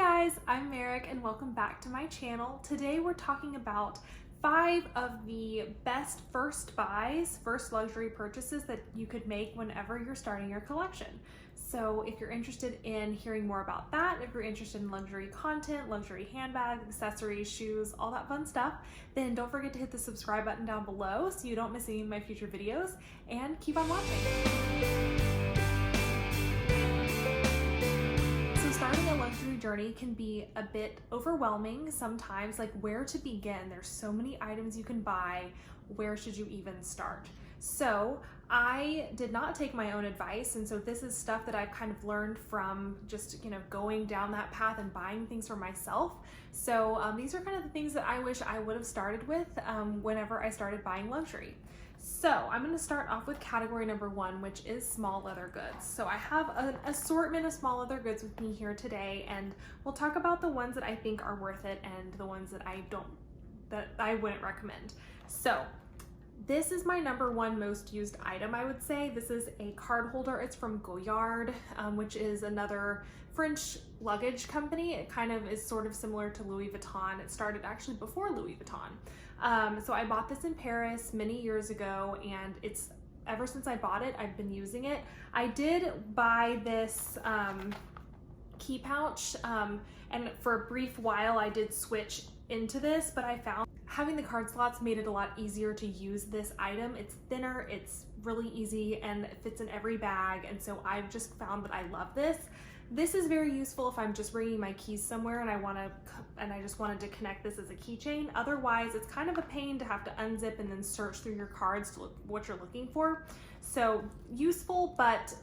Guys, I'm Merrick and welcome back to my channel. Today we're talking about 5 of the best first buys, first luxury purchases that you could make whenever you're starting your collection. So if you're interested in hearing more about that, if you're interested in luxury content, luxury handbags, accessories, shoes, all that fun stuff, then don't forget to hit the subscribe button down below so you don't miss any of my future videos, and keep on watching. Starting a luxury journey can be a bit overwhelming sometimes, like where to begin. There's so many items you can buy. Where should you even start? So I did not take my own advice, and so this is stuff that I've kind of learned from just, going down that path and buying things for myself. So these are kind of the things that I wish I would have started with whenever I started buying luxury. So I'm going to start off with category number 1, which is small leather goods. So I have an assortment of small leather goods with me here today, and we'll talk about the ones that I think are worth it and the ones that I wouldn't recommend. So this is my number 1 most used item, I would say. This is a card holder. It's from Goyard, which is another French luggage company. It kind of is sort of similar to Louis Vuitton. It started actually before Louis Vuitton. So I bought this in Paris many years ago, and ever since I bought it, I've been using it. I did buy this key pouch, and for a brief while I did switch into this, but I found having the card slots made it a lot easier to use this item. It's thinner, it's really easy, and it fits in every bag, and so I've just found that I love this. This is very useful if I'm just bringing my keys somewhere and I just wanted to connect this as a keychain. Otherwise, it's kind of a pain to have to unzip and then search through your cards to look what you're looking for. So useful, but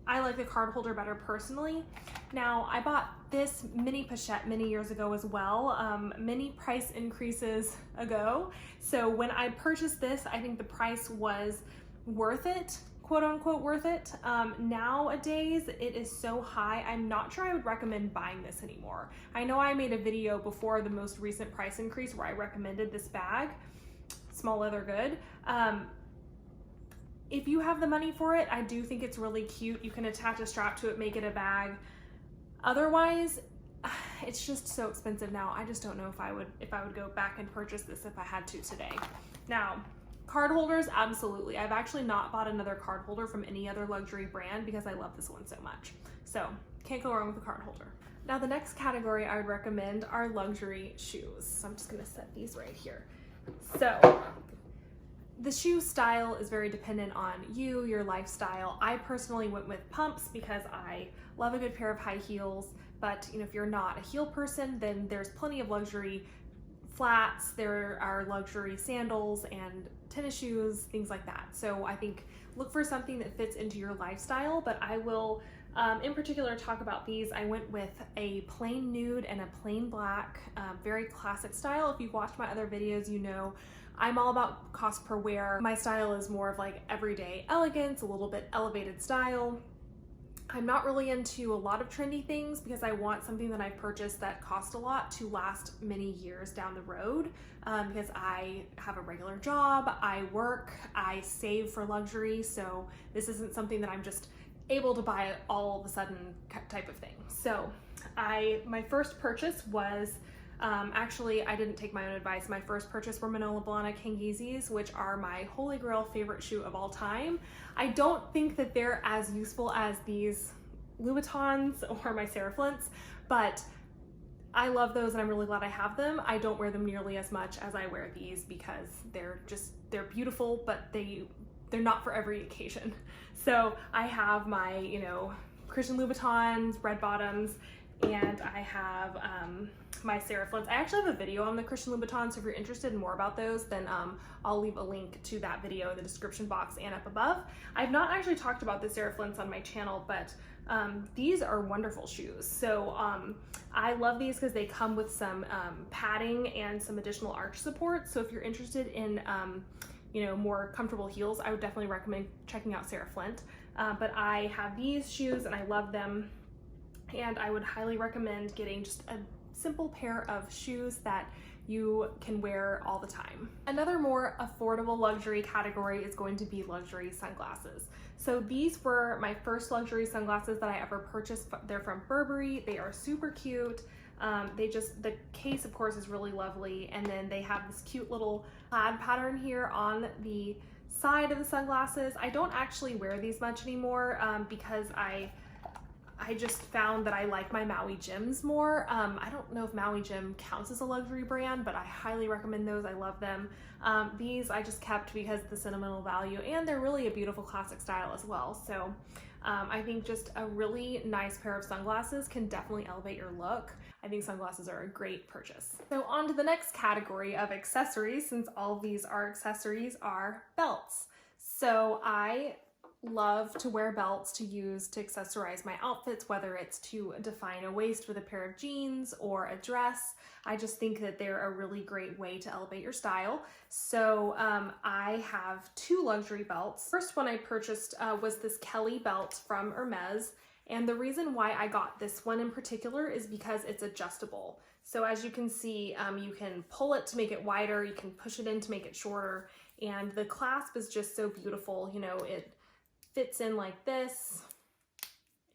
I like the card holder better personally. Now, I bought this mini pochette many years ago as well, many price increases ago. So when I purchased this, I think the price was worth it, quote unquote worth it. Nowadays it is so high, I'm not sure I would recommend buying this anymore. I know I made a video before the most recent price increase where I recommended this bag, small leather good. If you have the money for it, I do think it's really cute. You can attach a strap to it, make it a bag. Otherwise, it's just so expensive now. I just don't know if I would go back and purchase this if I had to today. Now, card holders, absolutely. I've actually not bought another card holder from any other luxury brand because I love this one so much. So can't go wrong with a card holder. Now the next category I would recommend are luxury shoes. So I'm just gonna set these right here. So the shoe style is very dependent on you, your lifestyle. I personally went with pumps because I love a good pair of high heels, but if you're not a heel person, then there's plenty of luxury flats, there are luxury sandals and tennis shoes, things like that. So I think look for something that fits into your lifestyle, but I will in particular talk about these. I went with a plain nude and a plain black, very classic style. If you've watched my other videos, you know I'm all about cost per wear. My style is more of like everyday elegance, a little bit elevated style. I'm not really into a lot of trendy things because I want something that I've purchased that cost a lot to last many years down the road, because I have a regular job, I work, I save for luxury, so this isn't something that I'm just able to buy all of a sudden type of thing. So my first purchase was, actually, I didn't take my own advice. My first purchase were Manolo Blahnik Hangizis, which are my holy grail favorite shoe of all time. I don't think that they're as useful as these Louboutins or my Flints, but I love those and I'm really glad I have them. I don't wear them nearly as much as I wear these because they're beautiful, but they're not for every occasion. So I have my, Christian Louboutins, red bottoms, and I have my Flints. I actually have a video on the Christian Louboutin, so if you're interested in more about those, then I'll leave a link to that video in the description box and up above. I've not actually talked about the Flints on my channel, but these are wonderful shoes. So I love these because they come with some padding and some additional arch support. So if you're interested in more comfortable heels, I would definitely recommend checking out Flint. But I have these shoes and I love them. And I would highly recommend getting just a simple pair of shoes that you can wear all the time. Another more affordable luxury category is going to be luxury sunglasses. So these were my first luxury sunglasses that I ever purchased. They're from Burberry. They are super cute. The case of course is really lovely, and then they have this cute little plaid pattern here on the side of the sunglasses. I don't actually wear these much anymore because I just found that I like my Maui Jims more. I don't know if Maui Jim counts as a luxury brand, but I highly recommend those. I love them. These I just kept because of the sentimental value, and they're really a beautiful classic style as well. So I think just a really nice pair of sunglasses can definitely elevate your look. I think sunglasses are a great purchase. So on to the next category of accessories, since all of these are accessories, are belts. So I love to wear belts to use to accessorize my outfits, whether it's to define a waist with a pair of jeans or a dress. I just think that they're a really great way to elevate your style. So I have two luxury belts. First one I purchased was this Kelly belt from Hermes. And the reason why I got this one in particular is because it's adjustable. So as you can see, you can pull it to make it wider, you can push it in to make it shorter, and the clasp is just so beautiful. You know, it fits in like this,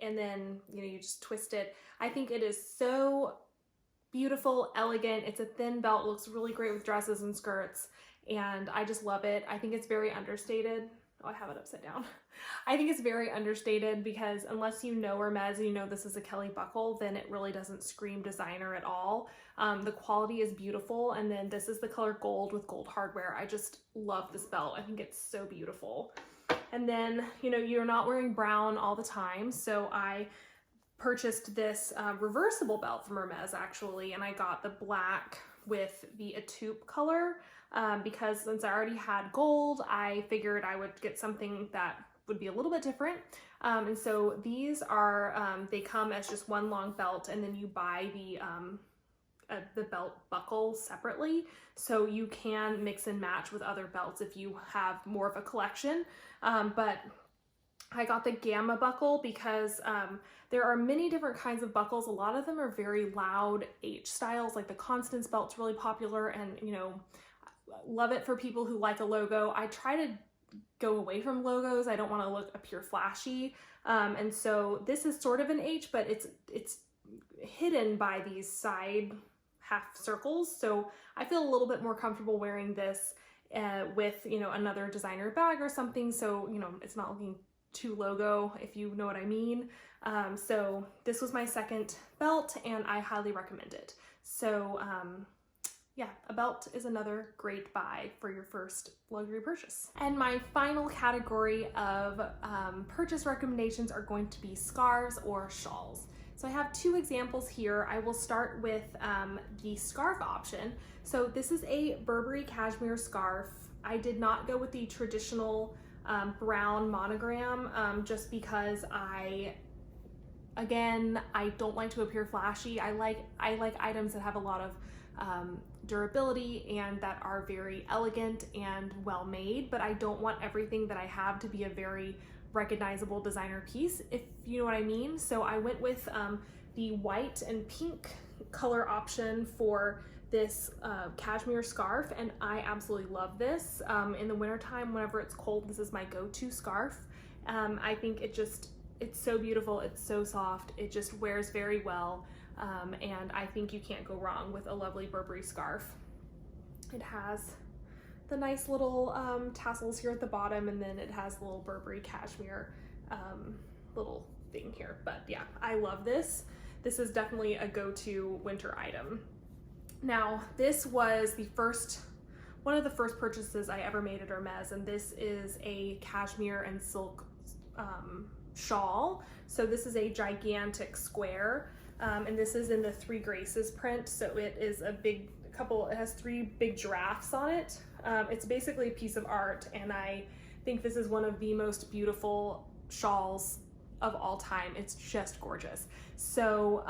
and then, you know, you just twist it. I think it is so beautiful, elegant. It's a thin belt, looks really great with dresses and skirts, and I just love it. I think it's very understated. Oh, I have it upside down. I think it's very understated because unless you know Hermes, you know this is a Kelly buckle, then it really doesn't scream designer at all. The quality is beautiful, and then this is the color gold with gold hardware. I just love this belt. I think it's so beautiful. And then, you know, you're not wearing brown all the time, so I purchased this reversible belt from Hermes actually, and I got the black with the taupe color because since I already had gold, I figured I would get something that would be a little bit different. And so these are, they come as just one long belt, and then you buy the belt buckle separately, so you can mix and match with other belts if you have more of a collection. But I got the Gamma buckle because there are many different kinds of buckles. A lot of them are very loud H styles, like the Constance belt's really popular, and you know, love it for people who like a logo. I try to go away from logos. I don't want to appear flashy, and so this is sort of an H, but it's hidden by these side half circles, so I feel a little bit more comfortable wearing this with, you know, another designer bag or something, so you know, it's not looking too logo, if you know what I mean. So this was my second belt, and I highly recommend it. So yeah, a belt is another great buy for your first luxury purchase. And my final category of purchase recommendations are going to be scarves or shawls. So I have two examples here. I will start with the scarf option. So this is a Burberry cashmere scarf. I did not go with the traditional brown monogram just because I don't like to appear flashy. I like items that have a lot of durability and that are very elegant and well made, but I don't want everything that I have to be a very recognizable designer piece, if you know what I mean. So I went with the white and pink color option for this cashmere scarf, and I absolutely love this. In the wintertime, whenever it's cold, this is my go-to scarf. I think it's so beautiful, it's so soft, it just wears very well, and I think you can't go wrong with a lovely Burberry scarf. It has the nice little tassels here at the bottom, and then it has the little Burberry cashmere little thing here. But yeah, I love this. This is definitely a go-to winter item. Now, this was one of the first purchases I ever made at Hermes, and this is a cashmere and silk shawl. So this is a gigantic square, and this is in the Three Graces print. So it is it has three big giraffes on it. It's basically a piece of art, and I think this is one of the most beautiful shawls of all time. It's just gorgeous. So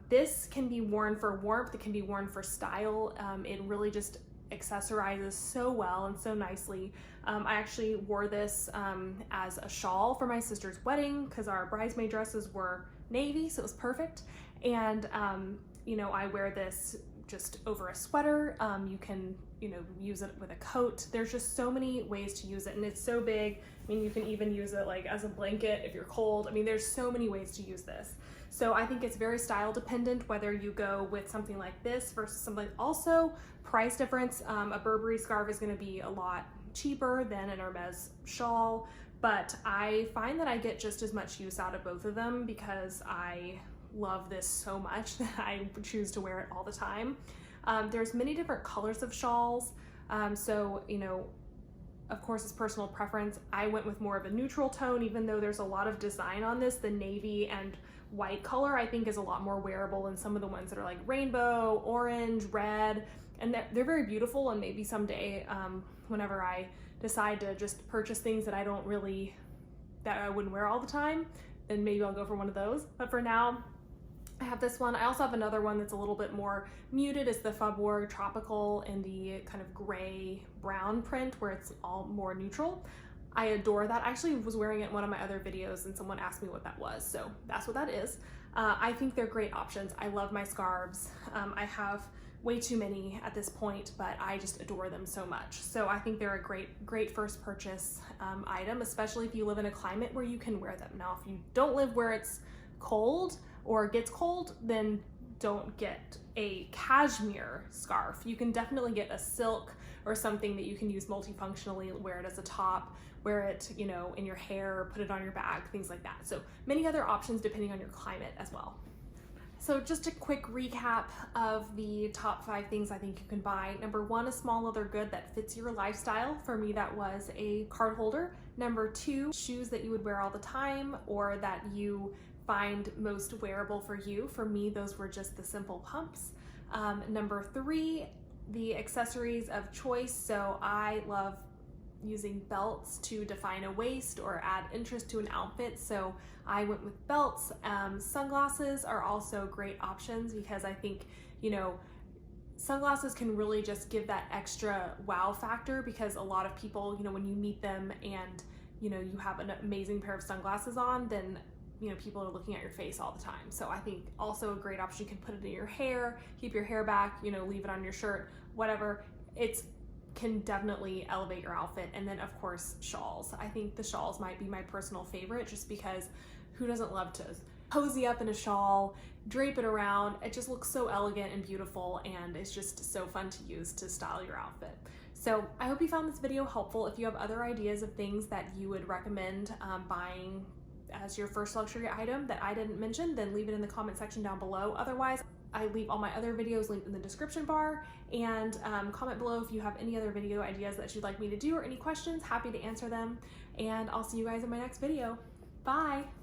this can be worn for warmth, it can be worn for style. It really just accessorizes so well and so nicely. I actually wore this as a shawl for my sister's wedding because our bridesmaid dresses were navy, so it was perfect. And you know, I wear this just over a sweater. You can, you know, use it with a coat. There's just so many ways to use it, and it's so big. I mean, you can even use it like as a blanket if you're cold. I mean, there's so many ways to use this. So I think it's very style dependent whether you go with something like this versus something. Also, price difference. A Burberry scarf is going to be a lot cheaper than an Hermes shawl, but I find that I get just as much use out of both of them because I love this so much that I choose to wear it all the time. There's many different colors of shawls, so you know, of course it's personal preference. I went with more of a neutral tone, even though there's a lot of design on this. The navy and white color I think is a lot more wearable than some of the ones that are like rainbow, orange, red, and they're very beautiful. And maybe someday, whenever I decide to just purchase things that I wouldn't wear all the time, then maybe I'll go for one of those. But for now, I have this one. I also have another one that's a little bit more muted. It's the Faubourg Tropical in the kind of gray brown print where it's all more neutral. I adore that. I actually was wearing it in one of my other videos and someone asked me what that was, so that's what that is. I think they're great options. I love my scarves. I have way too many at this point, but I just adore them so much. So I think they're a great first purchase item, especially if you live in a climate where you can wear them. Now, if you don't live where it's cold or gets cold, then don't get a cashmere scarf. You can definitely get a silk or something that you can use multifunctionally, wear it as a top, wear it, you know, in your hair, put it on your bag, things like that. So many other options depending on your climate as well. So just a quick recap of the top 5 things I think you can buy. Number 1, a small leather good that fits your lifestyle. For me, that was a card holder. Number 2, shoes that you would wear all the time or that you find most wearable for you. For me, those were just the simple pumps. Number 3, the accessories of choice. So I love using belts to define a waist or add interest to an outfit. So I went with belts. Sunglasses are also great options because I think, you know, sunglasses can really just give that extra wow factor because a lot of people, you know, when you meet them and, you know, you have an amazing pair of sunglasses on, then you know, people are looking at your face all the time. So I think also a great option, you can put it in your hair, keep your hair back, you know, leave it on your shirt, whatever. It can definitely elevate your outfit. And then of course, shawls. I think the shawls might be my personal favorite just because who doesn't love to cozy up in a shawl, drape it around. It just looks so elegant and beautiful, and it's just so fun to use to style your outfit. So I hope you found this video helpful. If you have other ideas of things that you would recommend buying as your first luxury item that I didn't mention, then leave it in the comment section down below. Otherwise, I leave all my other videos linked in the description bar, and comment below if you have any other video ideas that you'd like me to do or any questions. Happy to answer them, and I'll see you guys in my next video. Bye!